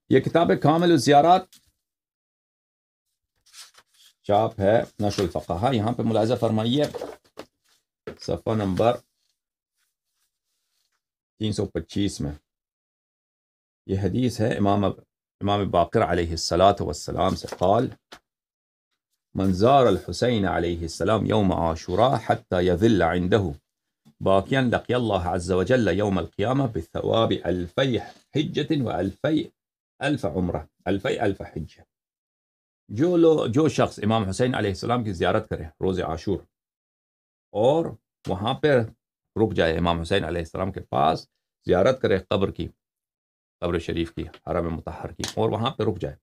یہ کتاب کامل الزیارات چاپ ہے نشر الفقہا. یہاں پہ ملاحظہ فرمائیے صفحہ نمبر 325 میں یہ حدیث ہے امام باقر علیہ السلام سے قال من زار الحسین علیہ السلام یوم عاشوراء حتى يظل عنده باقیا لقی اللہ عز وجل یوم القیامہ بثواب 2000 حجة و2000 عمرہ 2000 حجہ. جو شخص امام حسین علیہ السلام کی زیارت کرے روز عاشور اور وہاں پہ رک جائے، امام حسین علیہ السلام کے پاس زیارت کرے قبر شریف کی، حرم مطہر کی، اور وہاں پہ رک جائے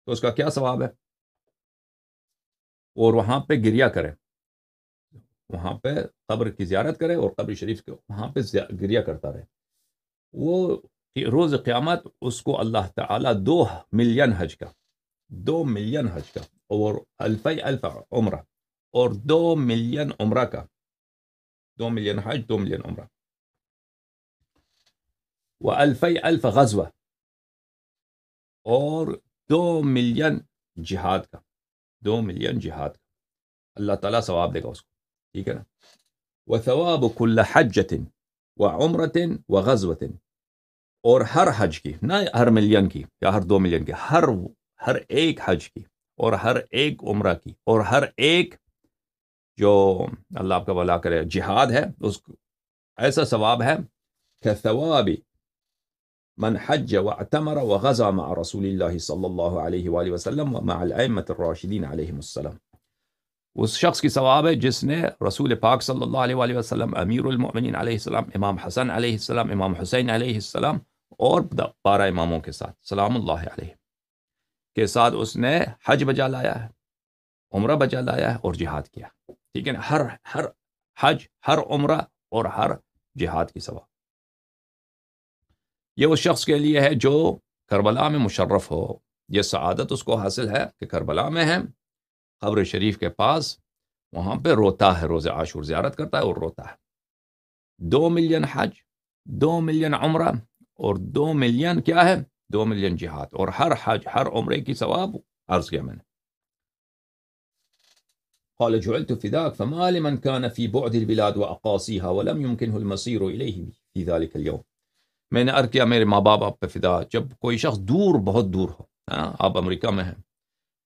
تو اس کا کیا ثواب ہے؟ اور وہاں پہ گریہ کرے، وہاں پہ قبر کی زیارت کرے اور قبر شریف کے وہاں پہ گریہ کرتا رہے، وہ روز قیامت اس کو اللہ تعالیٰ 2 ملین حج کا اور 2000 عمرہ اور 2 ملین عمرہ کا، 2 ملین حج 2 ملین عمرہ و2000 غزوہ اور 2 ملین جہاد کا، 2 ملین جہاد کا اللہ تعالیٰ ثواب دے گا اس کو، ٹھیک ہے نا. وثواب كل حجة وعمرة وغزوة، اور ہر حج کی، نہ ہر ملین کی یا ہر 2 ملین کی، ہر ایک حج کی اور ہر ایک عمرہ کی اور ہر ایک جو اللہ آپ کا بھلا کرے جہاد ہے، اس کو ایسا ثواب ہے کہ ثواب من حج واعتمر وغزا مع رسول اللہ صلی اللہ علیہ وآلہ وسلم ومع الائمة الراشدین علیہم السلام. اس شخص کی ثواب ہے جس نے رسول پاک صلی اللہ علیہ وآلہ وسلم، امیر المؤمنین علیہ السلام، امام حسن علیہ السلام، امام حسین علیہ السلام اور 12 اماموں کے ساتھ سلام اللہ علیہ کے ساتھ اس نے حج بجا لایا ہے، عمرہ بجا لایا ہے اور جہاد کیا، ٹھیک ہے نا. ہر حج، ہر عمرہ اور ہر جہاد کی ثواب یہ اس شخص کے لیے ہے جو کربلا میں مشرف ہو. یہ سعادت اس کو حاصل ہے کہ کربلا میں ہے، قبر شریف کے پاس، وہاں پہ روتا ہے، روز عاشور زیارت کرتا ہے اور روتا ہے. 2 ملین حج، 2 ملین عمرہ اور 2 ملین کیا ہے؟ 2 ملین جہاد، اور ہر حج، ہر عمرے کی ثواب عرض کیا میں نے. قال جعلت فداك فما لمن كان في بعد البلاد وأقاصيها ولم يمكنه المصير إليه في ذلك اليوم. میں نے عرض کیا میرے ماں باپ آپ پہ فدا، جب کوئی شخص دور، بہت دور ہو، آپ امریکہ میں ہیں،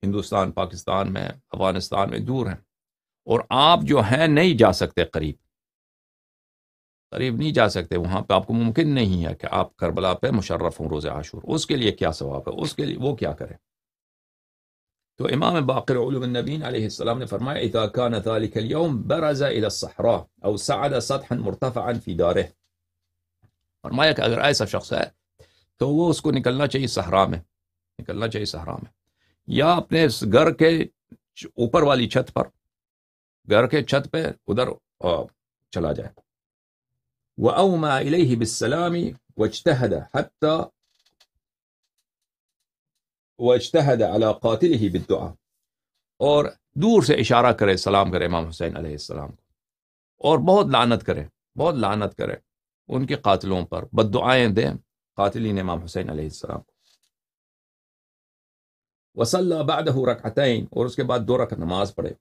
ہندوستان، پاکستان میں، افغانستان میں دور ہیں، اور آپ جو ہیں نہیں جا سکتے، قریب نہیں جا سکتے، وہاں پہ آپ کو ممکن نہیں ہے کہ آپ کربلا پہ مشرف ہوں روز عاشور. اس کے لیے کیا ثواب ہے؟ اس کے لیے وہ کیا کرے؟ تو امام باقر علوم النبیین علیہ السلام نے فرمایا اذا كان ذلك اليوم برز الى الصحراء او صعد سطحا مرتفعا في داره. فرمایا کہ اگر ایسا شخص ہے تو وہ اس کو نکلنا چاہیے صحرا میں، یا اپنے گھر کے اوپر والی چھت پر، گھر کے چھت پہ ادھر چلا جائے. وأومى إليه بالسلام واجتهد على قاتله بالدعاء، اور دور سے اشارہ کرے، سلام کرے امام حسین علیہ السلام کو، اور بہت لعنت کرے ان کے قاتلوں پر، بد دعائیں دیں قاتلین امام حسین علیہ السلام کو. وصلى بعده ركعتين، اور اس کے بعد 2 رکعت نماز پڑھے.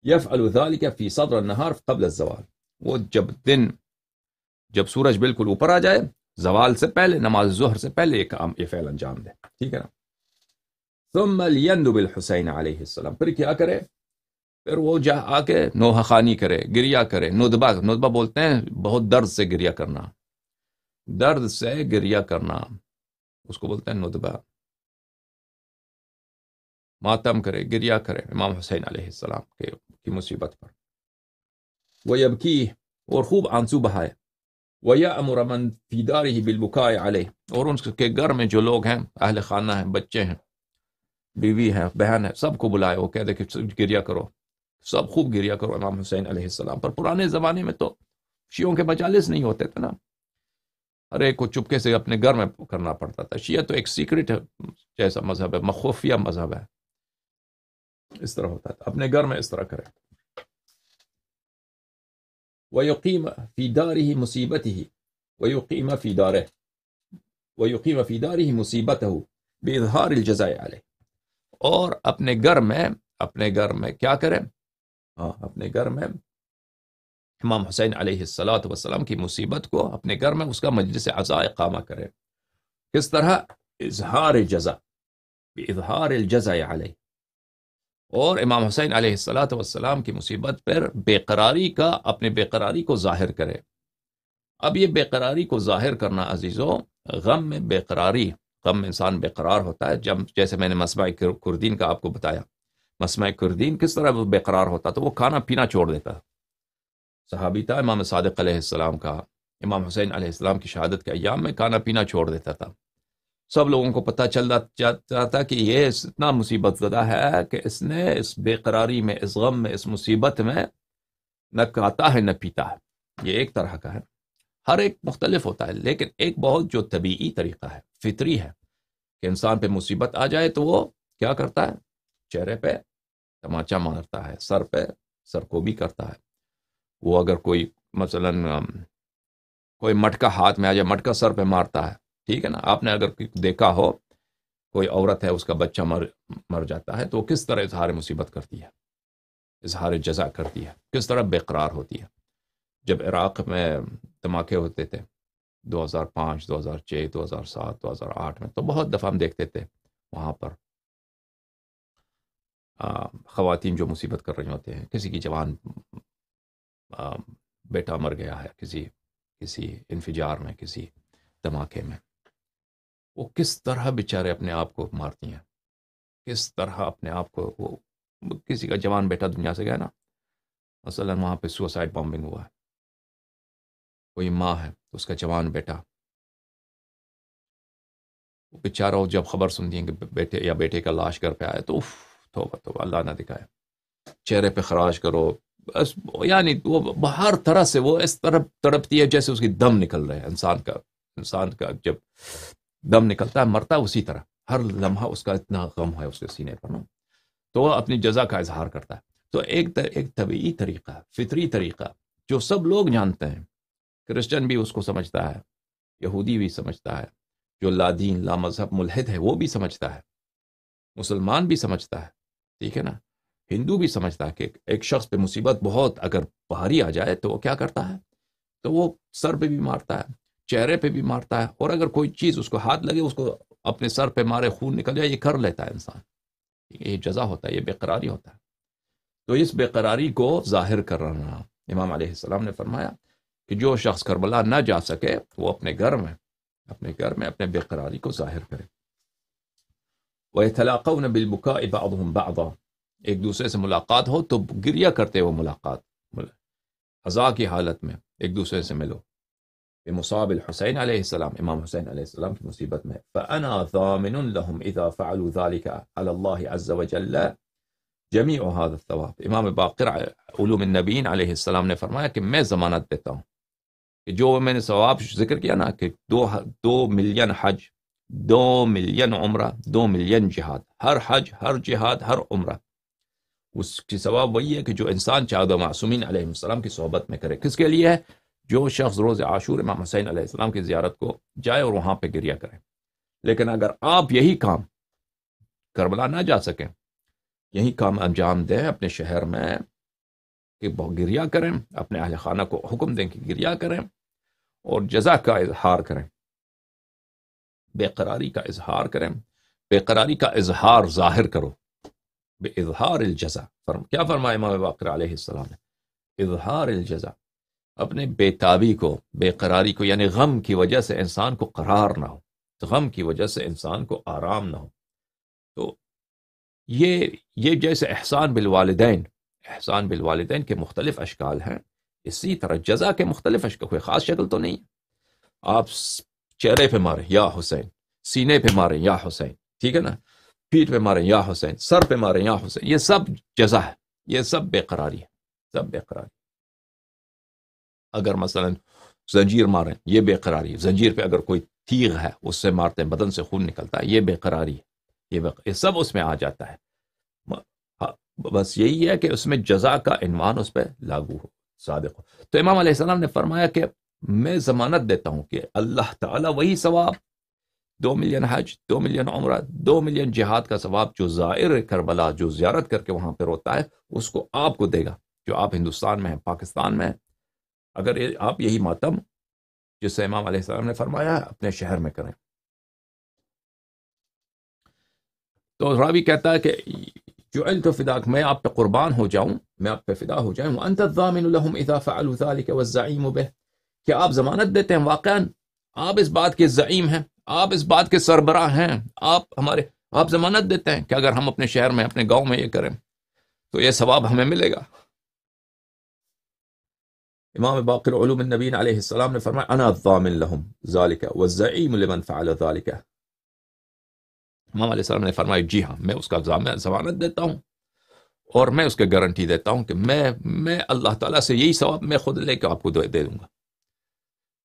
يفعل ذلك في صدر النهار قبل الزوال، وہ جب سورج بالکل اوپر آ جائے، زوال سے پہلے، نماز ظہر سے پہلے یہ فعل انجام دے، ٹھیک ہے نا. ثم ليندب الحسین علیہ السلام، پھر کیا کرے؟ پھر وہ جا آ کے نوحہ خوانی کرے، گریہ کرے. ندبہ بولتے ہیں بہت درد سے گریہ کرنا، اس کو بولتے ہیں ندبہ. ماتم کرے، گریہ کرے امام حسین علیہ السلام کی مصیبت پر. وَيَبْكِيهِ، اور خوب آنسو بہائے. وَيَأْمُرَ مَنْ فِي دَارِهِ بِالْبُكَاءِ عَلَيْهِ، اور ان کے گھر میں جو لوگ ہیں، اہل خانہ ہیں، بچے ہیں، بیوی ہیں، بہن ہے، سب کو بلائے. وہ کہہ دے کہ گریہ کرو، سب خوب گریہ کرو امام حسین علیہ السلام پر. پرانے زمانے میں تو شیعوں کے مجالس نہیں ہوتے تھے نا، ہر ایک کو چپکے سے اپنے گھر میں کرنا پڑتا تھا. شیعہ تو ایک سیکرٹ جیسا مذہب ہے، مخفیہ مذہب ہے، اس طرح ہوتا تھا. اپنے گھر میں اس طرح کرے. وَيُقِيمَ فِي دَارِهِ مُصِيبَتِهِ وَيُقِيمَ فِي دَارِهِ، وَيُقِيمَ فِي دَارِهِ مُصِيبَتَهُ بِإِظْهَارِ الْجَزَاءِ عَلَيْهِ، اور اپنے گھر میں کیا کریں؟ اپنے گھر میں امام حسین علیہ السلام کی مصیبت کو اپنے گھر میں اس کا مجلس عزا اقامہ کریں. کس طرح؟ اظہار جزا، بإظہار الجزا علیہ، اور امام حسین علیہ السلام کی مصیبت پر اپنے بے قراری کو ظاہر کرے. اب یہ بے قراری کو ظاہر کرنا عزیزو، غم میں انسان بے قرار ہوتا ہے. جیسے میں نے مسمع کردین کا آپ کو بتایا، مسمع کردین کس طرح بے قرار ہوتا تو وہ کھانا پینا چھوڑ دیتا. صحابی تھا امام صادق علیہ السلام کا، امام حسین علیہ السلام کی شہادت کے ایام میں کھانا پینا چھوڑ دیتا تھا. سب لوگوں کو پتہ چل جاتا تھا کہ یہ اتنا مصیبت زدہ ہے کہ اس نے اس بے قراری میں، اس غم میں، اس مصیبت میں نہ کھاتا ہے نہ پیتا ہے. یہ ایک طرح کا ہے، ہر ایک مختلف ہوتا ہے، لیکن ایک بہت جو طبیعی طریقہ ہے، فطری ہے، کہ انسان پہ مصیبت آ جائے تو وہ کیا کرتا ہے؟ چہرے پہ تماچا مارتا ہے، سر کو بھی کرتا ہے. وہ اگر کوئی مثلا کوئی مٹکا ہاتھ میں آ جائے، مٹکا سر پہ مارتا ہے، ٹھیک ہے نا. آپ نے اگر دیکھا ہو کوئی عورت ہے، اس کا بچہ مر جاتا ہے تو وہ کس طرح اظہار مصیبت کرتی ہے، اظہار جزا کرتی ہے، کس طرح بے قرار ہوتی ہے. جب عراق میں دھماکے ہوتے تھے 2005، 2006، 2007، 2008 میں، تو بہت دفعہ ہم دیکھتے تھے وہاں پر خواتین جو مصیبت کر رہی ہوتے ہیں، کسی کی جوان بیٹا مر گیا ہے کسی انفجار میں، کسی دھماکے میں، وہ کس طرح بیچارے اپنے آپ کو مارتی ہیں، کس طرح اپنے آپ کو. وہ کسی کا جوان بیٹا دنیا سے گیا نا، مثلا وہاں پہ سوسائڈ بامبنگ ہوا ہے، کوئی ماں ہے، اس کا جوان بیٹا، وہ بیچارہ جب خبر سنتی ہیں کہ بیٹے یا بیٹے کا لاش گھر پہ آیا تو توبہ توبہ، اللہ نہ دکھائے. چہرے پہ خراش کرو، بس یعنی وہ ہر طرح سے وہ اس طرح تڑپتی ہے جیسے اس کی دم نکل رہا ہے. انسان کا جب دم نکلتا ہے، مرتا ہے اسی طرح، ہر لمحہ اس کا اتنا غم ہے اس کے سینے پر، تو وہ اپنی جزا کا اظہار کرتا ہے. تو ایک طبیعی طریقہ، فطری طریقہ جو سب لوگ جانتے ہیں. کرسچن بھی اس کو سمجھتا ہے، یہودی بھی سمجھتا ہے، جو لا دین لا مذہب ملحد ہے وہ بھی سمجھتا ہے، مسلمان بھی سمجھتا ہے، ٹھیک ہے نا. ہندو بھی سمجھتا ہے کہ ایک شخص پہ مصیبت بہت اگر بھاری آ جائے تو وہ کیا کرتا ہے؟ تو وہ سر پہ بھی مارتا ہے، چہرے پہ بھی مارتا ہے، اور اگر کوئی چیز اس کو ہاتھ لگے، اس کو اپنے سر پہ مارے، خون نکل جائے، یہ کر لیتا ہے انسان. یہ جزا ہوتا ہے، یہ بے قراری ہوتا ہے. تو اس بے قراری کو ظاہر کرنا، امام علیہ السلام نے فرمایا کہ جو شخص کربلا نہ جا سکے وہ اپنے گھر میں اپنے بے قراری کو ظاہر کرے. وَيَتَلَاقَوْنَ بِالْبُكَاءِ بَعْضُهُمْ بَعْضًا، ایک دوسرے سے ملاقات ہو تو گریہ کرتے ہو، ملاقات عزا کی حالت میں ایک دوسرے سے ملو. بمصاب الحسین علیہ السلام، امام حسین علیہ السلام کی مصیبت میں. فَأَنَا ضَامِنٌ لَهُمْ إِذَا فَعَلُوا ذَلِكَ عَلَى اللَّهِ عَزَّ وَجَلَّ جَمِيعُ هَذَا الثَّوَابِ. امام باقر علوم النبیین علیہ السلام نے فرمایا کہ میں ضمانت دیتا ہوں کہ جو میں نے ثواب ذکر کیا نا، کہ 2 ملین حج، 2 ملین عمرہ، 2 ملین جہاد، ہر حج، ہر جہاد، ہر عمرہ، اس کی ثواب وہی ہے کہ جو انسان چاہے معصومین علیہ السلام کی صحبت میں کرے. کس کے لیے ہے؟ جو شخص روز عاشور امام حسین علیہ السلام کی زیارت کو جائے اور وہاں پہ گریہ کرے. لیکن اگر آپ یہی کام کربلا نہ جا سکیں، یہی کام انجام دیں اپنے شہر میں کہ گریہ کریں، اپنے اہل خانہ کو حکم دیں کہ گریہ کریں اور جزا کا اظہار کریں، بے قراری کا اظہار کریں. بے قراری کا اظہار ظاہر کرو بإظہار الجزا. کیا فرمایا امام باقر علیہ السلام نے؟ اظہار الجزا، اپنے بے تابی کو، بے قراری کو، یعنی غم کی وجہ سے انسان کو قرار نہ ہو، غم کی وجہ سے انسان کو آرام نہ ہو. تو یہ جیسے احسان بالوالدین کے مختلف اشکال ہیں، اسی طرح جزا کے مختلف اشکال، کوئی خاص شکل تو نہیں. آپ چہرے پہ ماریں یا حسین، سینے پہ ماریں یا حسین، ٹھیک ہے نا، پیٹھ پہ ماریں یا حسین، سر پہ ماریں یا حسین، یہ سب جزا ہے، یہ سب بے قراری ہے، سب بے قراری. اگر مثلا زنجیر ماریں، یہ بے قراری ہے. زنجیر پہ اگر کوئی تیغ ہے اس سے مارتے ہیں، بدن سے خون نکلتا ہے، یہ بے قراری ہے. یہ سب اس میں آ جاتا ہے. بس یہی ہے کہ اس میں جزا کا عنوان اس پہ لاگو ہو، صادق ہو. تو امام علیہ السلام نے فرمایا کہ میں ضمانت دیتا ہوں کہ اللہ تعالیٰ وہی ثواب 2 ملین حج، 2 ملین عمرہ، 2 ملین جہاد کا ثواب جو زائر کربلا جو زیارت کر کے وہاں پہ روتا ہے اس کو آپ کو دے گا، جو آپ ہندوستان میں ہیں، پاکستان میں ہیں۔ اگر آپ یہی ماتم جس سے امام علیہ السلام نے فرمایا ہے اپنے شہر میں کریں۔ تو راوی کہتا ہے کہ جعلت فداک، میں آپ پہ قربان ہو جاؤں، میں آپ پہ فدا ہو جاؤں، وانت الضامن لهم اذا فعلوا ذلك والزعيم به، کہ آپ ضمانت دیتے ہیں، واقعا آپ اس بات کے زعیم ہیں، آپ اس بات کے سربراہ ہیں، آپ ضمانت دیتے ہیں کہ اگر ہم اپنے شہر میں اپنے گاؤں میں یہ کریں تو یہ ثواب ہمیں ملے گا۔ امام باقر علوم النبی علیہ السلام نے فرمایا انا الضامن لهم ذلك والزعيم لمن فعل ذلك۔ امام علیہ السلام نے فرمایا جی ہاں، میں اس کا ضمانت دیتا ہوں اور میں اس کے گارنٹی دیتا ہوں کہ میں اللہ تعالیٰ سے یہی ثواب میں خود لے کے آپ کو دے دوں گا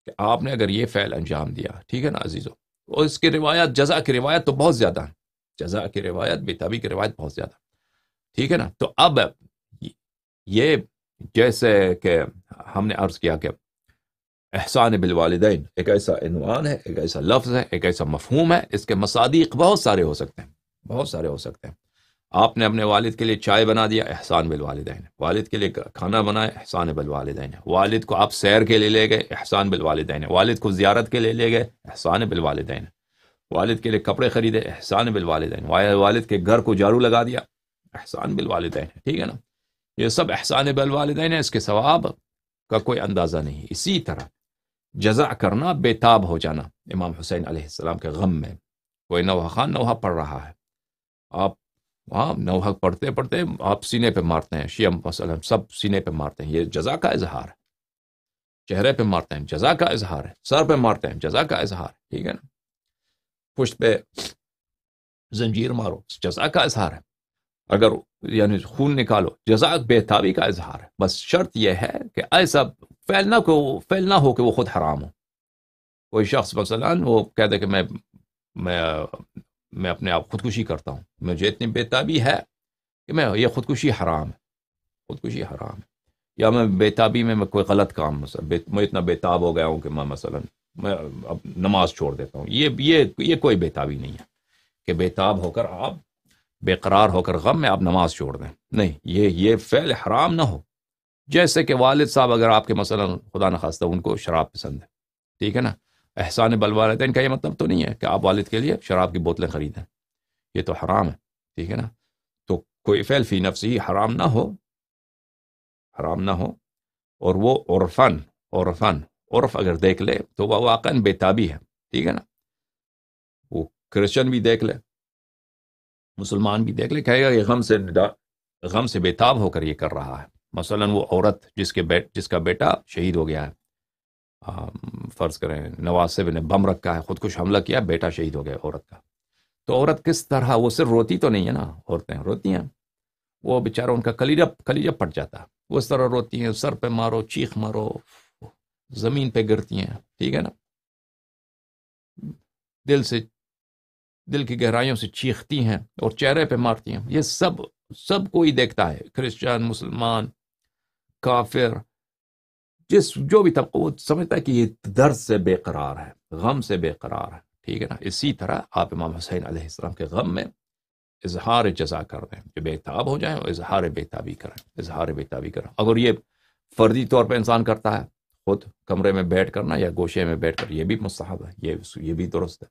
کہ آپ نے اگر یہ فعل انجام دیا، ٹھیک ہے نا عزیزو۔ اور اس کی روایت، جزا کی روایت تو بہت زیادہ ہے، جزا کی روایت، بیتابی کی روایت بہت زیادہ، ٹھیک ہے نا۔ تو اب یہ جیسے کہ ہم نے عرض کیا کہ احسان بالوالدین ایک ایسا عنوان ہے، ایک ایسا لفظ ہے، ایک ایسا مفہوم ہے، اس کے مصادیق بہت سارے ہو سکتے ہیں، بہت سارے ہو سکتے ہیں۔ آپ نے اپنے والد کے لیے چائے بنا دیا، احسان بالوالدین، والد کے لیے کھانا بنایا، احسان بالوالدین، والد کو آپ سیر کے لیے لے گئے، احسان بالوالدین، والد کو زیارت کے لیے لے گئے، احسان بالوالدین، والد کے لیے کپڑے خریدے، احسان بالوالدین، والد کے گھر کو جھاڑو لگا دیا، احسان بالوالدین، ٹھیک ہے نا۔ یہ سب احسان بالوالدین ہے، اس کے ثواب کا کوئی اندازہ نہیں۔ اسی طرح جزا کرنا، بے تاب ہو جانا، امام حسین علیہ السلام کے غم میں کوئی نوحہ خان نوحہ پڑھ رہا ہے، آپ وہاں نوحہ پڑھتے پڑھتے آپ سینے پہ مارتے ہیں، شیعہ مثلا سب سینے پہ مارتے ہیں، یہ جزا کا اظہار ہے۔ چہرے پہ مارتے ہیں، جزا کا اظہار ہے۔ سر پہ مارتے ہیں، جزا کا اظہار ہے، ٹھیک ہے نا۔ پشت پہ زنجیر مارو، جزا کا اظہار ہے۔ اگر یعنی خون نکالو، جزا بے تابی کا اظہار ہے۔ بس شرط یہ ہے کہ ایسا فعل نہ ہو کہ وہ خود حرام ہو۔ کوئی شخص مثلا وہ کہہ دے کہ میں اپنے آپ خودکشی کرتا ہوں، مجھے اتنی بے تابی ہے کہ یہ خودکشی حرام ہے، خودکشی حرام ہے، یا میں بے تابی میں کوئی غلط کام، میں اتنا بے تاب ہو گیا ہوں کہ میں اب نماز چھوڑ دیتا ہوں، یہ کوئی بے تابی نہیں ہے کہ بے تاب ہو کر آپ بے قرار ہو کر غم میں آپ نماز چھوڑ دیں، نہیں، یہ فعل حرام نہ ہو۔ جیسے کہ والد صاحب اگر آپ کے مثلا خدا نخواستہ ان کو شراب پسند ہے، ٹھیک ہے نا، احسان بالوالدین کا یہ مطلب تو نہیں ہے کہ آپ والد کے لیے شراب کی بوتلیں خریدیں، یہ تو حرام ہے، ٹھیک ہے نا۔ تو کوئی فعل فی نفسی حرام نہ ہو، حرام نہ ہو، اور وہ عرف اگر دیکھ لے تو وہ واقعاً بے تابی ہے، ٹھیک ہے نا۔ وہ کرسچن بھی دیکھ لے، مسلمان بھی دیکھ لے، کہے گا یہ غم سے بے تاب ہو کر یہ کر رہا ہے۔ مثلا وہ عورت جس کا بیٹا شہید ہو گیا ہے، فرض کریں نواسب نے بم رکھا ہے، خودکش حملہ کیا، بیٹا شہید ہو گیا عورت کا، تو عورت کس طرح، وہ صرف روتی تو نہیں ہے نا، عورتیں روتی ہیں، وہ بیچارہ ان کا کلیجہ پھٹ جاتا ہے، وہ اس طرح روتی ہیں، سر پہ مارو، چیخ مارو، زمین پہ گرتی ہیں، ٹھیک ہے نا، دل کی گہرائیوں سے چیختی ہیں اور چہرے پہ مارتی ہیں۔ یہ سب کوئی دیکھتا ہے، کرسچن، مسلمان، کافر، جو بھی طبقہ، وہ سمجھتا ہے کہ یہ درد سے بے قرار ہے، غم سے بے قرار ہے، ٹھیک ہے نا۔ اسی طرح آپ امام حسین علیہ السلام کے غم میں اظہار جزا کر دیں، جو بے تاب ہو جائیں اور اظہار بے تابی کریں۔ اگر یہ فردی طور پہ انسان کرتا ہے، خود کمرے میں بیٹھ کرنا یا گوشے میں بیٹھ کر، یہ بھی مستحب ہے، یہ بھی درست ہے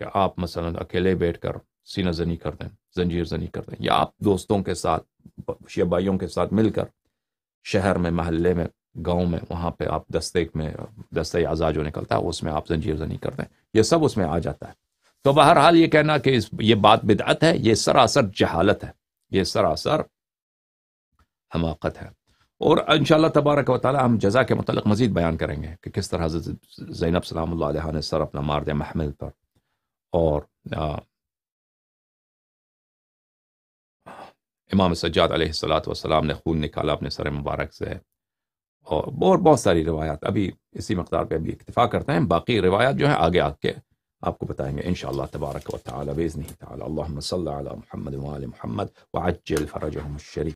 کہ آپ مثلا اکیلے بیٹھ کر سینہ زنی کر دیں، زنجیر زنی کر دیں، یا آپ دوستوں کے ساتھ، شیعہ بھائیوں کے ساتھ مل کر شہر میں، محلے میں، گاؤں میں، وہاں پہ آپ دستے اعضاء جو نکلتا ہے اس میں آپ زنجیر زنی کر دیں، یہ سب اس میں آ جاتا ہے۔ تو بہرحال یہ کہنا کہ یہ بات بدعت ہے، یہ سراسر جہالت ہے، یہ سراسر حماقت ہے۔ اور انشاءاللہ تبارک و تعالی ہم جزا کے متعلق مزید بیان کریں گے کہ کس طرح زینب سلام اللہ علیہ نے سر اپنا مار دیا محمل پر، اور امام سجاد علیہ السلام نے خون نکالا اپنے سر مبارک سے، اور بہت ساری روایات۔ ابھی اسی مقدار پہ ابھی اکتفا کرتے ہیں، باقی روایات جو ہیں آگے آ کے آپ کو بتائیں گے انشاءاللہ تبارک و تعالی باذنہ تعالی۔ اللہم صلی علی محمد وآل محمد وعجل فرجهم الشریف۔